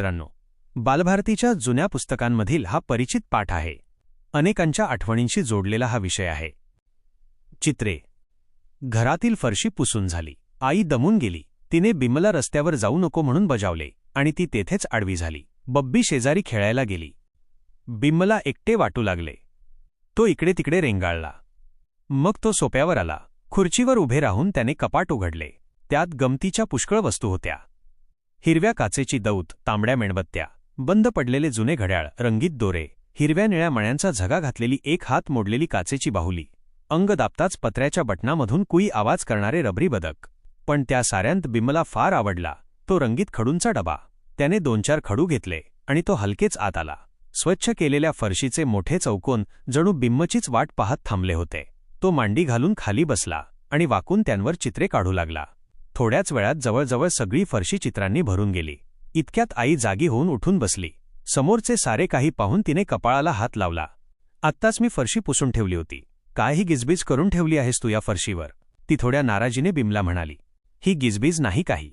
मित्रांनो, बालभारतीच्या जुन्या पुस्तकांमधील हा परिचित पाठ आहे. अनेकांच्या आठवणींशी जोडलेला हा विषय आहे. चित्रे. घरातील फरशी पुसून झाली. आई दमून गेली. तिने बिमला रस्त्यावर जाऊ नको म्हणून बजावले आणि ती तेथेच आडवी झाली. बब्बी शेजारी खेळायला गेली. बिमला एकटे वाटू लागले. तो इकडे तिकडे रेंगाळला. मग तो सोप्यावर आला. खुर्चीवर उभे राहून त्याने कपाट उघडले. त्यात गमतीच्या पुष्कळ वस्तू होत्या. हिरव्या काचेची दौत, तांबड्या मेणबत्त्या, बंद पडलेले जुने घड्याळ, रंगीत दोरे, हिरव्या निळ्या मण्यांचा झगा घातलेली एक हात मोडलेली काचेची बाहुली, अंग दाबताच पत्र्याच्या बटणामधून कुई आवाज करणारे रबरी बदक. पण त्या साऱ्यांत बिमला फार आवडला तो रंगीत खडूंचा डबा. त्याने 2-4 खडू घेतले आणि तो हलकेच आत आला. स्वच्छ केलेल्या फरशीचे मोठे चौकोन जणू बिम्मचीच वाट पाहत थांबले होते. तो मांडी घालून खाली बसला आणि वाकून त्यांवर चित्रे काढू लागला. थोड्याच वेळात जवळजवळ सगळी फरशी चित्रांनी भरून गेली. इतक्यात आई जागी होऊन उठून बसली. समोरचे सारे काही पाहून तिने कपाळाला हात लावला. आत्ताच मी फरशी पुसून ठेवली होती. काय ही गिजबीज करून ठेवली आहेस तू या फरशीवर? ती थोड्या नाराजीने बिमला म्हणाली. ही गिजबीज नाही काही.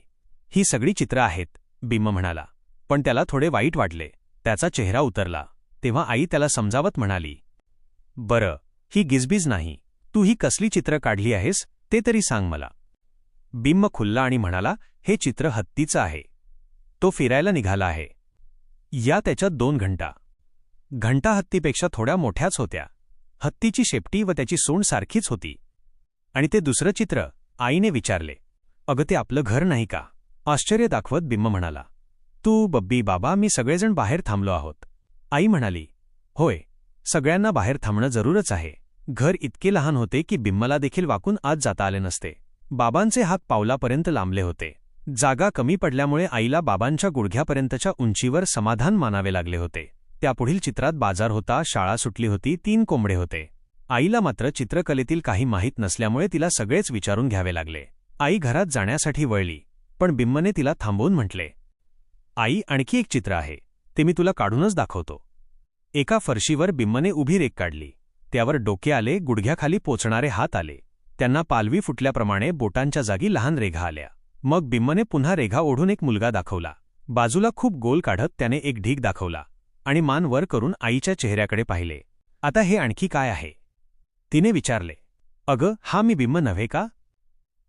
ही सगळी चित्रं आहेत, बिम्म म्हणाला. पण त्याला थोडे वाईट वाटले. त्याचा चेहरा उतरला. तेव्हा आई त्याला समजावत म्हणाली, बरं, ही गिजबीज नाही. तू ही कसली चित्र काढली आहेस ते तरी सांग मला. बिम्म खुल्ला आणि म्हणाला, हे चित्र हत्तीचं आहे. तो फिरायला निघाला आहे. या त्याच्यात 2 घंटा. घंटा हत्तीपेक्षा थोड्या मोठ्याच होत्या. हत्तीची शेपटी व त्याची सोंड सारखीच होती. आणि ते दुसरं चित्र? आईने विचारले. अगं, ते आपलं घर नाही का? आश्चर्य दाखवत बिम्म म्हणाला. तू, बब्बी, बाबा, मी सगळेजण बाहेर थांबलो आहोत. आई म्हणाली, होय, सगळ्यांना बाहेर थांबणं जरूरच आहे. घर इतके लहान होते की बिम्मला देखील वाकून आत जाता आले नसते. बाबांचे हात पावलापर्यंत लांबले होते. जागा कमी पडल्यामुळे आईला बाबांच्या गुडघ्यापर्यंतच्या उंचीवर समाधान मानावे लागले होते. त्यापुढील चित्रात बाजार होता, शाळा सुटली होती, 3 कोंबडे होते. आईला मात्र चित्रकलेतील काही माहीत नसल्यामुळे तिला सगळेच विचारून घ्यावे लागले. आई घरात जाण्यासाठी वळली, पण बिम्मने तिला थांबवून म्हटले, आई, आणखी एक चित्र आहे. ते मी तुला काढूनच दाखवतो. एका फरशीवर बिम्मने उभी रेघ काढली. त्यावर डोके आले, गुडघ्याखाली पोचणारे हात आले. त्यांना पालवी फुटल्याप्रमाणे बोटांच्या जागी लहान रेघा आल्या. मग बिम्मने पुन्हा रेघा ओढून एक मुलगा दाखवला. बाजूला खूप गोल काढत त्याने एक ढीग दाखवला आणि मान वर करून आईच्या चेहऱ्याकडे पाहिले. आता हे आणखी काय आहे? तिने विचारले. अगं, हा मी बिम्म नव्हे का?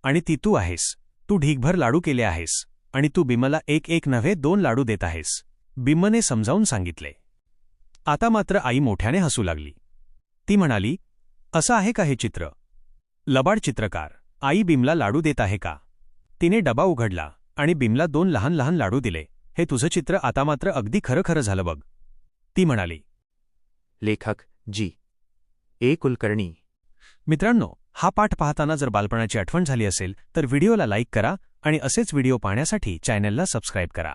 आणि ती तू आहेस. तू ढीगभर लाडू केले आहेस आणि तू बिम्मला एक नव्हे 2 लाडू देत आहेस, बिम्मने समजावून सांगितले. आता मात्र आई मोठ्याने हसू लागली. ती म्हणाली, असं आहे का हे चित्र? लबाड चित्रकार. आई बिमला लाडू देत आहे का? तिने डबा उघडला आणि बिमला 2 लहान लहान लाडू दिले. हे तुझं चित्र आता मात्र अगदी खरं झालं बघ, ती म्हणाली. लेखक G.A. कुलकर्णी. मित्रांनो, हा पाठ पाहताना जर बालपणाची आठवण झाली असेल तर व्हिडिओला लाईक करा आणि असेच व्हिडिओ पाहण्यासाठी चॅनलला सबस्क्राईब करा.